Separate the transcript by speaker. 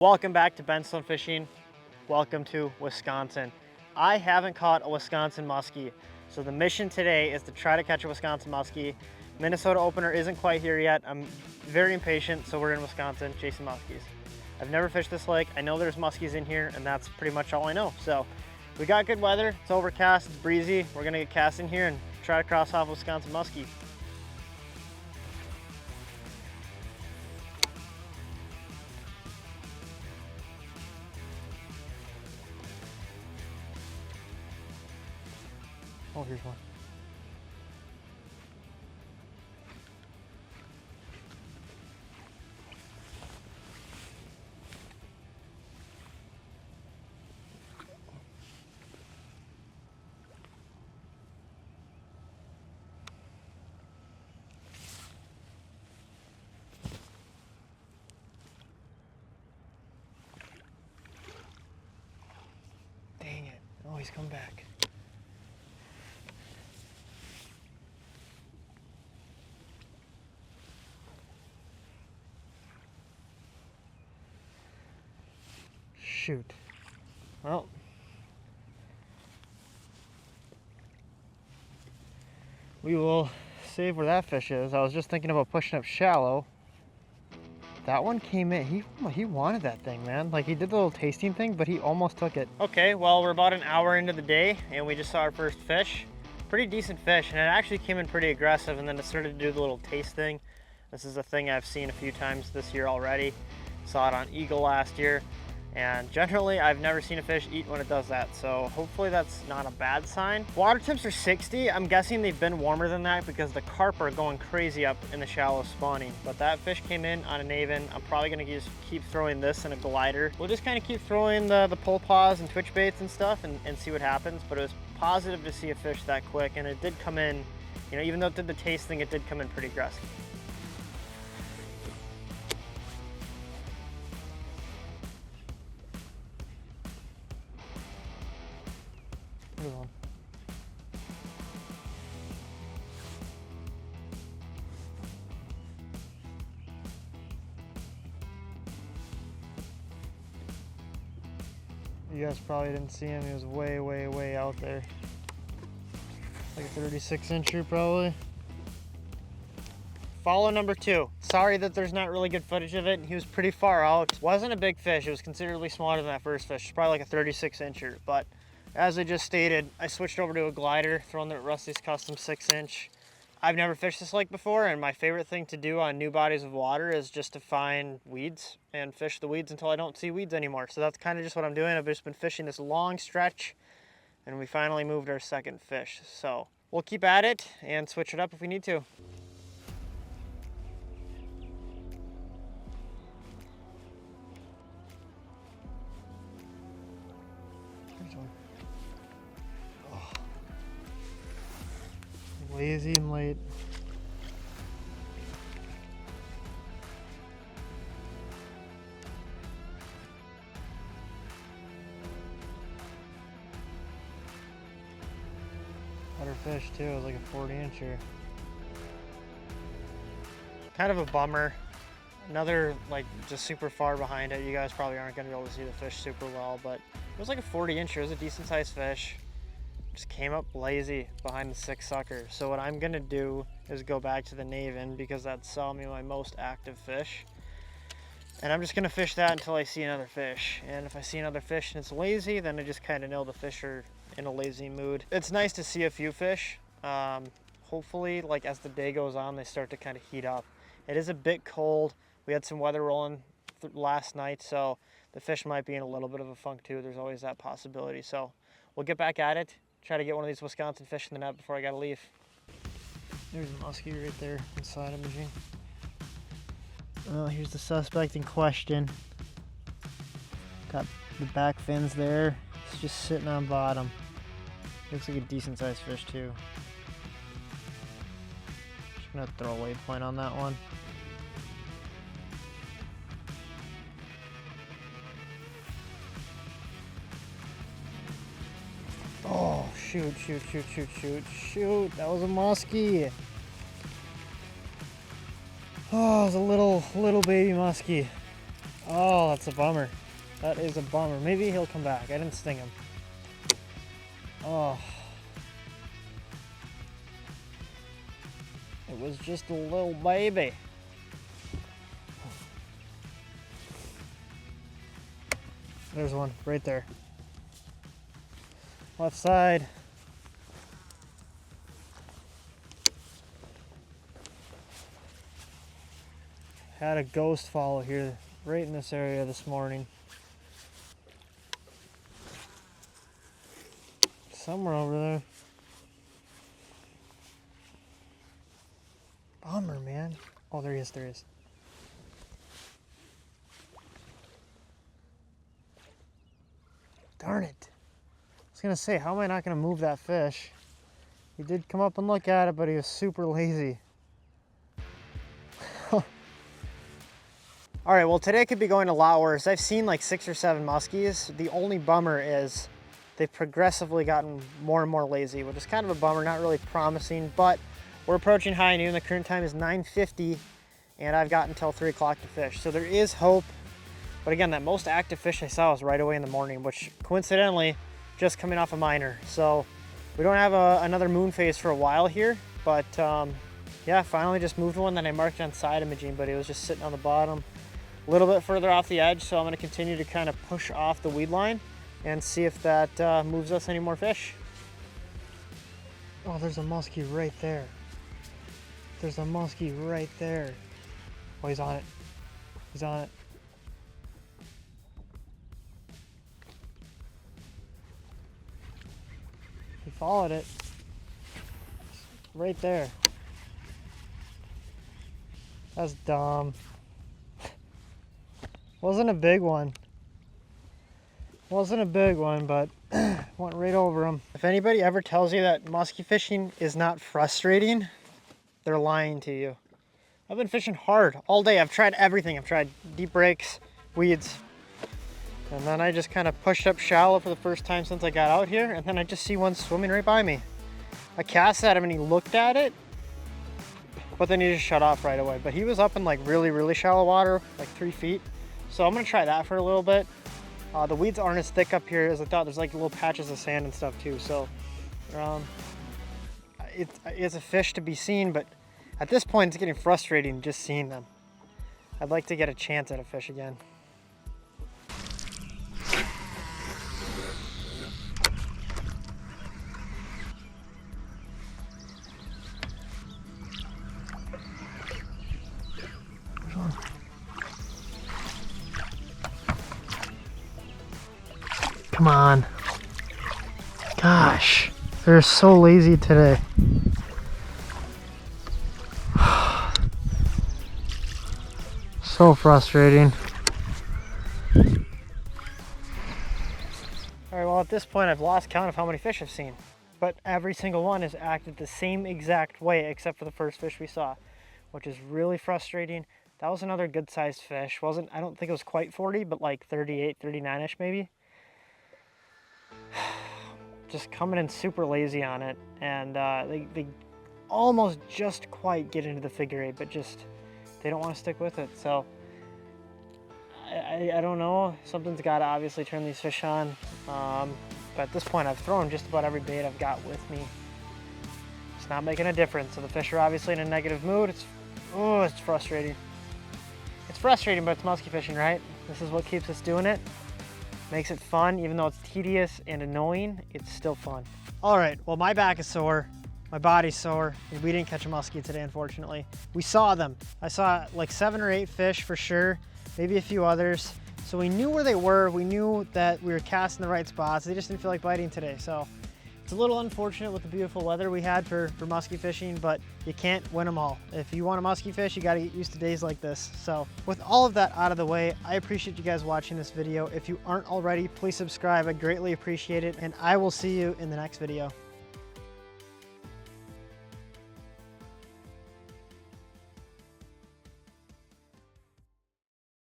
Speaker 1: Welcome back to Ben Sloan Fishing. Welcome to Wisconsin. I haven't caught a Wisconsin muskie, so the mission today is to try to catch a Wisconsin muskie. Minnesota opener isn't quite here yet. I'm very impatient, so we're in Wisconsin chasing muskies. I've never fished this lake. I know there's muskies in here, and that's pretty much all I know. So we got good weather. It's overcast, it's breezy. We're gonna get cast in here and try to cross off Wisconsin muskie. Oh, here's one. Dang it. Oh, he's come back. Shoot. Well, we will save where that fish is. I was just thinking about pushing up shallow. That one came in. He wanted that thing, man. Like, he did the little tasting thing, but he almost took it. Okay, well, we're about an hour into the day, and we just saw our first fish. Pretty decent fish, and it actually came in pretty aggressive, and then it started to do the little taste thing. This is a thing I've seen a few times this year already. Saw it on Eagle last year. And generally, I've never seen a fish eat when it does that, so hopefully that's not a bad sign. Water temps are 60. I'm guessing they've been warmer than that because the carp are going crazy up in the shallow spawning. But that fish came in on an avon. I'm probably gonna just keep throwing this in a glider. We'll just kind of keep throwing the pull paws and twitch baits and stuff and see what happens. But it was positive to see a fish that quick, and it did come in, you know, even though it did the taste thing, it did come in pretty aggressive. You guys probably didn't see him. He was way out there. Like a 36-incher probably. Follow number 2. Sorry that there's not really good footage of it. He was pretty far out. Wasn't a big fish. It was considerably smaller than that first fish. It's probably like a 36-incher. But as I just stated, I switched over to a glider, throwing the Rusty's Custom 6-inch. I've never fished this lake before, and my favorite thing to do on new bodies of water is just to find weeds and fish the weeds until I don't see weeds anymore. So that's kind of just what I'm doing. I've just been fishing this long stretch, and we finally moved our second fish. So we'll keep at it and switch it up if we need to. Oh. Lazy and late. Better fish too. It was like a 40-incher. Kind of a bummer. Another, like, just super far behind it. You guys probably aren't going to be able to see the fish super well, but it was like a 40-incher. It was a decent sized fish. Just came up lazy behind the 6 sucker. So what I'm gonna do is go back to the Naven because that saw me my most active fish. And I'm just gonna fish that until I see another fish. And if I see another fish and it's lazy, then I just kind of know the fish are in a lazy mood. It's nice to see a few fish. Hopefully, like, as the day goes on, they start to kind of heat up. It is a bit cold. We had some weather rolling last night, so the fish might be in a little bit of a funk too. There's always that possibility. So we'll get back at it. Try to get one of these Wisconsin fish in the net before I gotta leave. There's a muskie right there inside of me. Well, here's the suspect in question. Got the back fins there. He's just sitting on bottom. Looks like a decent sized fish too. Just gonna throw a waypoint on that one. Oh, shoot. That was a muskie. Oh, it was a little baby muskie. Oh, that's a bummer. That is a bummer. Maybe he'll come back. I didn't sting him. Oh. It was just a little baby. There's one right there. Left side. Had a ghost follow here right in this area this morning. Somewhere over there. Bummer, man. Oh, there he is, there he is. Darn it. I was gonna say, how am I not gonna move that fish? He did come up and look at it, but he was super lazy. All right, well, today could be going a lot worse. I've seen like 6 or 7 muskies. The only bummer is they've progressively gotten more and more lazy, which is kind of a bummer, not really promising, but we're approaching high noon. The current time is 9:50, and I've got until 3 o'clock to fish. So there is hope. But again, that most active fish I saw was right away in the morning, which coincidentally, just coming off a minor. So we don't have another moon phase for a while here, but yeah, finally just moved one that I marked on side imaging, but it was just sitting on the bottom a little bit further off the edge. So I'm gonna continue to kind of push off the weed line and see if that moves us any more fish. Oh, there's a muskie right there. There's a muskie right there. Oh, he's on it. He's on it. He followed it. Right there. That's dumb. Wasn't a big one. Wasn't a big one, but went right over him. If anybody ever tells you that musky fishing is not frustrating, they're lying to you. I've been fishing hard all day. I've tried everything. I've tried deep breaks, weeds, and then I just kind of pushed up shallow for the first time since I got out here, and then I just see one swimming right by me. I cast at him and he looked at it, but then he just shut off right away. But he was up in like really, really shallow water, like 3 feet. So I'm gonna try that for a little bit. The weeds aren't as thick up here as I thought. There's like little patches of sand and stuff too. So it's a fish to be seen, but at this point it's getting frustrating just seeing them. I'd like to get a chance at a fish again. Come on. Gosh, they're so lazy today. So frustrating. All right, well, at this point I've lost count of how many fish I've seen, but every single one has acted the same exact way except for the first fish we saw, which is really frustrating. That was another good sized fish. I don't think it was quite 40, but like 38, 39-ish maybe. Just coming in super lazy on it, and they almost just quite get into the figure 8, but just they don't want to stick with it. So I don't know, something's got to obviously turn these fish on, but at this point I've thrown just about every bait I've got with me. It's not making a difference. So the fish are obviously in a negative mood. It's frustrating. It's frustrating, but it's musky fishing, right? This is what keeps us doing it. Makes it fun. Even though it's tedious and annoying, it's still fun. All right, well, my back is sore, my body's sore, and we didn't catch a muskie today, unfortunately. We saw them. I saw like 7 or 8 fish for sure, maybe a few others. So we knew where they were. We knew that we were casting the right spots. They just didn't feel like biting today. So it's a little unfortunate with the beautiful weather we had for musky fishing, but you can't win them all. If you want a musky fish, you got to get used to days like this. So with all of that out of the way, I appreciate you guys watching this video. If you aren't already, please subscribe. I greatly appreciate it, and I will see you in the next video.